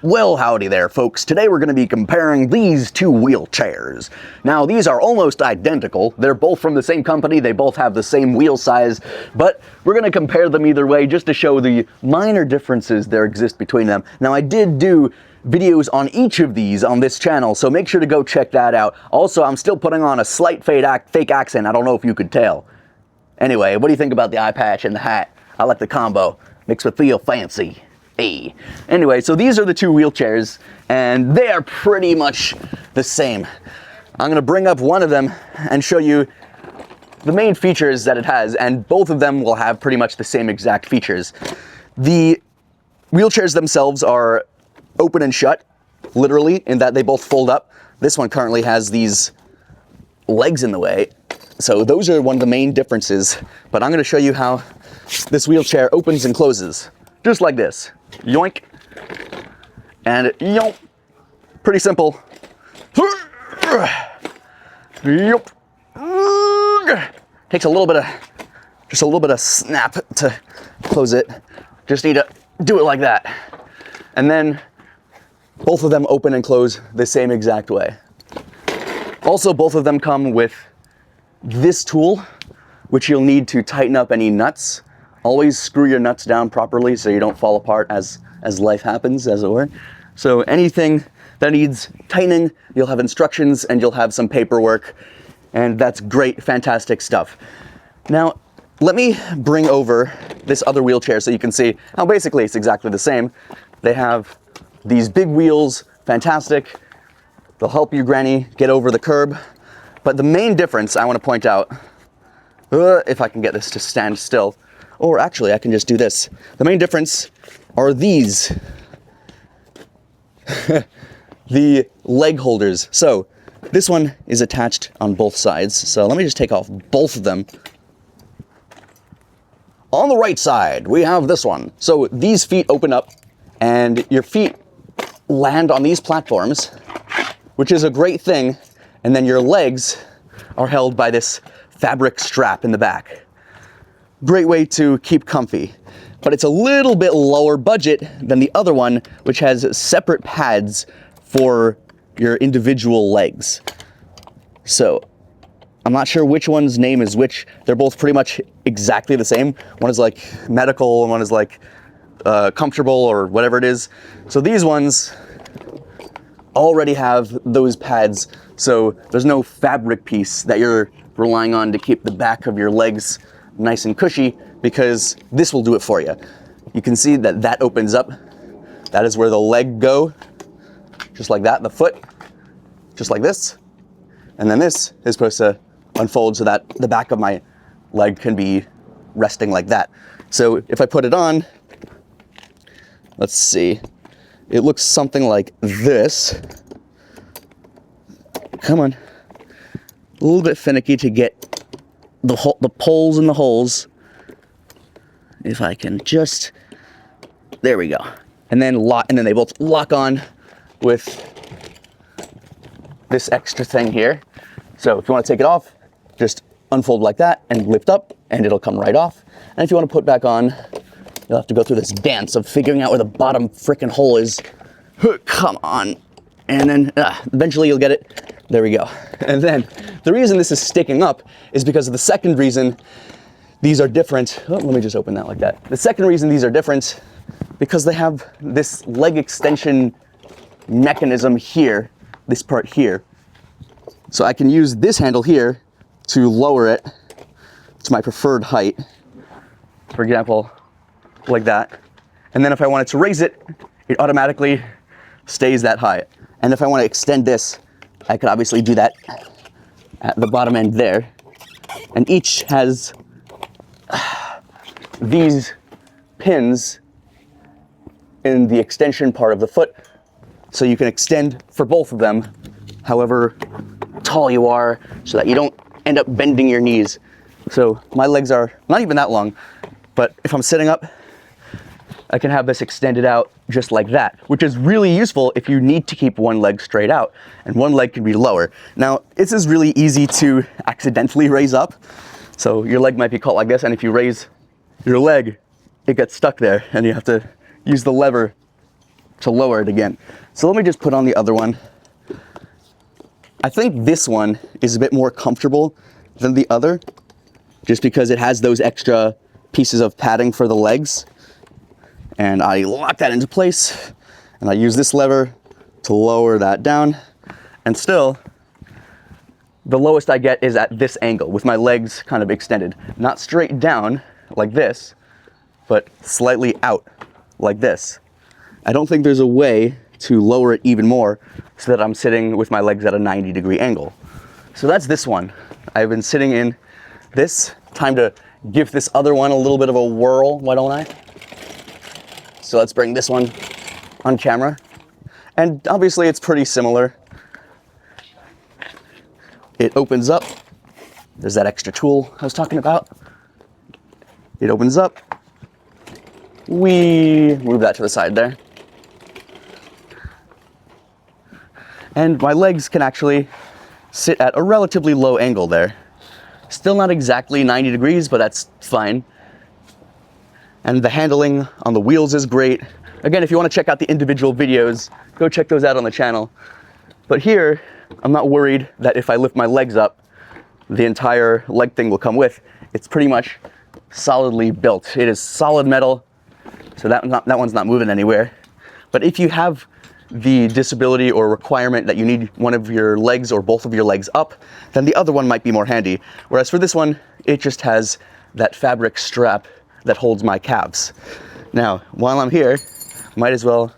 Well, howdy there, folks. Today we're going to be comparing these two wheelchairs. Now, these are almost identical. They're both from the same company. They both have the same wheel size, but we're going to compare them either way just to show the minor differences there exist between them. Now, I did do videos on each of these on this channel, so make sure to go check that out. Also, I'm still putting on a slight fake accent. I don't know if you could tell. Anyway, what do you think about the eye patch and the hat? I like the combo. Makes me feel fancy. Hey. Anyway, so these are the two wheelchairs, and they are pretty much the same. I'm going to bring up one of them and show you the main features that it has, and both of them will have pretty much the same exact features. The wheelchairs themselves are open and shut, literally, in that they both fold up. This one currently has these legs in the way, so those are one of the main differences, but I'm going to show you how this wheelchair opens and closes, just like this. Yoink, and yomp. Pretty simple. Yop. Takes a little bit of, just a little bit of snap to close it. Just need to do it like that. And then both of them open and close the same exact way. Also, both of them come with this tool, which you'll need to tighten up any nuts. Always screw your nuts down properly so you don't fall apart as life happens, as it were. So anything that needs tightening, you'll have instructions and you'll have some paperwork, and that's great, fantastic stuff. Now, let me bring over this other wheelchair so you can see how basically it's exactly the same. They have these big wheels, fantastic. They'll help you, Granny, get over the curb. But the main difference I want to point out, if I can get this to stand still, or actually I can just do this. The main difference are these, the leg holders. So this one is attached on both sides. So let me just take off both of them. On the right side, we have this one. So these feet open up and your feet land on these platforms, which is a great thing. And then your legs are held by this fabric strap in the back. Great way to keep comfy, but it's a little bit lower budget than the other one, which has separate pads for your individual legs. So I'm not sure which one's name is which. They're both pretty much exactly the same. One is like medical and one is like comfortable or whatever it is. So these ones already have those pads, so there's no fabric piece that you're relying on to keep the back of your legs nice and cushy, because this will do it for you. You can see that that opens up. That is where the leg go, just like that, the foot, just like this. And then this is supposed to unfold so that the back of my leg can be resting like that. So if I put it on, let's see, it looks something like this. Come on. A little bit finicky to get the poles in the holes. If I can just, there we go. And then they both lock on with this extra thing here. So if you want to take it off, just unfold like that and lift up and it'll come right off. And if you want to put back on, you'll have to go through this dance of figuring out where the bottom frickin' hole is. Come on. And then eventually you'll get it. There we go. And then the reason this is sticking up is because of the second reason these are different. Oh, let me just open that like that. The second reason these are different, because they have this leg extension mechanism here, this part here. So I can use this handle here to lower it to my preferred height. For example, like that. And then if I wanted to raise it, it automatically stays that high. And if I want to extend this, I could obviously do that at the bottom end there. And each has these pins in the extension part of the foot, so you can extend for both of them however tall you are, so that you don't end up bending your knees. So my legs are not even that long, but if I'm sitting up, I can have this extended out just like that, which is really useful if you need to keep one leg straight out, and one leg can be lower. Now, this is really easy to accidentally raise up. So your leg might be caught like this, and if you raise your leg, it gets stuck there, and you have to use the lever to lower it again. So let me just put on the other one. I think this one is a bit more comfortable than the other, just because it has those extra pieces of padding for the legs. And I lock that into place, and I use this lever to lower that down. And still, the lowest I get is at this angle, with my legs kind of extended. Not straight down like this, but slightly out like this. I don't think there's a way to lower it even more so that I'm sitting with my legs at a 90-degree angle. So that's this one. I've been sitting in this. Time to give this other one a little bit of a whirl, why don't I? So let's bring this one on camera. And obviously it's pretty similar. It opens up. There's that extra tool I was talking about. It opens up. We move that to the side there. And my legs can actually sit at a relatively low angle there. Still not exactly 90 degrees, but that's fine. And the handling on the wheels is great. Again, if you want to check out the individual videos, go check those out on the channel. But here, I'm not worried that if I lift my legs up, the entire leg thing will come with. It's pretty much solidly built. It is solid metal, so that one's not moving anywhere. But if you have the disability or requirement that you need one of your legs or both of your legs up, then the other one might be more handy. Whereas for this one, it just has that fabric strap that holds my calves. Now, while I'm here, might as well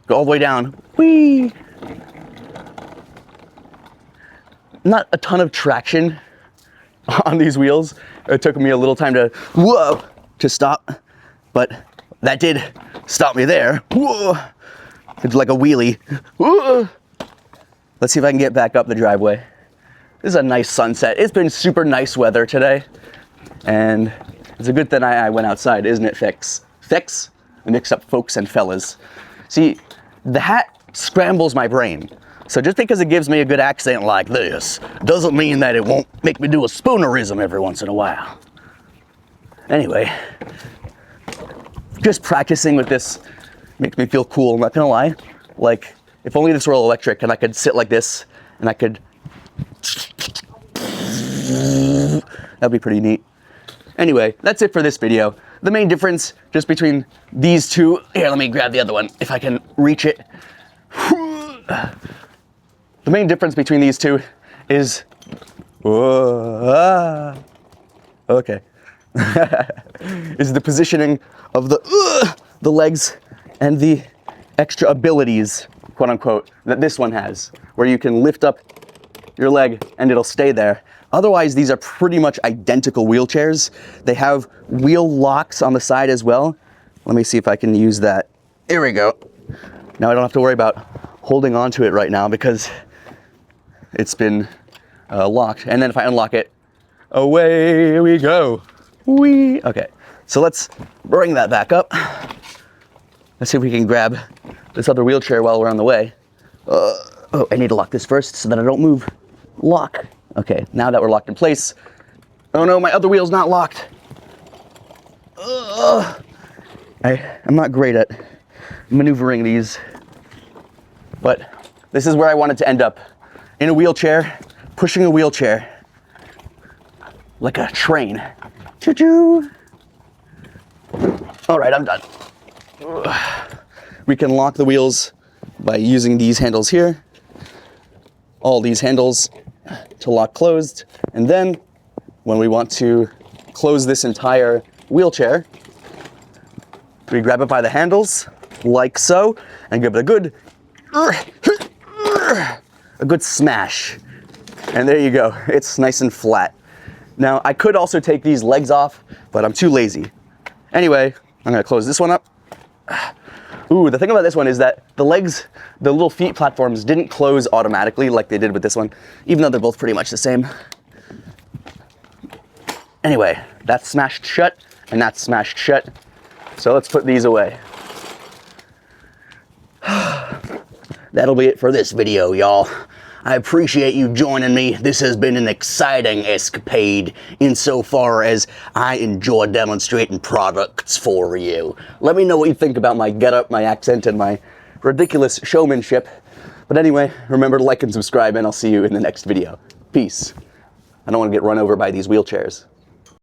go all the way down. Whee! Not a ton of traction on these wheels. It took me a little time to stop, but that did stop me there. Whoa! It's like a wheelie. Whoa! Let's see if I can get back up the driveway. This is a nice sunset. It's been super nice weather today, and it's a good thing I went outside, isn't it, Fix? Fix? I mix up folks and fellas. See, the hat scrambles my brain. So just because it gives me a good accent like this, doesn't mean that it won't make me do a spoonerism every once in a while. Anyway, just practicing with this makes me feel cool, I'm not gonna lie. Like, if only this were all electric and I could sit like this and I could... That'd be pretty neat. Anyway, that's it for this video. The main difference just between these two... Here, let me grab the other one, if I can reach it. The main difference between these two is... Okay. is the positioning of the legs and the extra abilities, quote unquote, that this one has, where you can lift up your leg and it'll stay there. Otherwise, these are pretty much identical wheelchairs. They have wheel locks on the side as well. Let me see if I can use that. Here we go. Now I don't have to worry about holding on to it right now because it's been locked. And then if I unlock it, away we go. Whee! Okay, so let's bring that back up. Let's see if we can grab this other wheelchair while we're on the way. Oh, I need to lock this first so that I don't move. Lock. Okay, now that we're locked in place. Oh no, my other wheel's not locked. I'm not great at maneuvering these, but this is where I wanted to end up. In a wheelchair, pushing a wheelchair. Like a train. Choo-choo. All right, I'm done. We can lock the wheels by using these handles here. All these handles to lock closed. And then when we want to close this entire wheelchair, we grab it by the handles like so and give it a good smash. And there you go. It's nice and flat. Now, I could also take these legs off, but I'm too lazy. Anyway, I'm gonna close this one up. Ooh, the thing about this one is that the legs, the little feet platforms didn't close automatically like they did with this one, even though they're both pretty much the same. Anyway, that's smashed shut, and that's smashed shut. So let's put these away. That'll be it for this video, y'all. I appreciate you joining me. This has been an exciting escapade insofar as I enjoy demonstrating products for you. Let me know what you think about my getup, my accent, and my ridiculous showmanship. But anyway, remember to like and subscribe, and I'll see you in the next video. Peace. I don't want to get run over by these wheelchairs.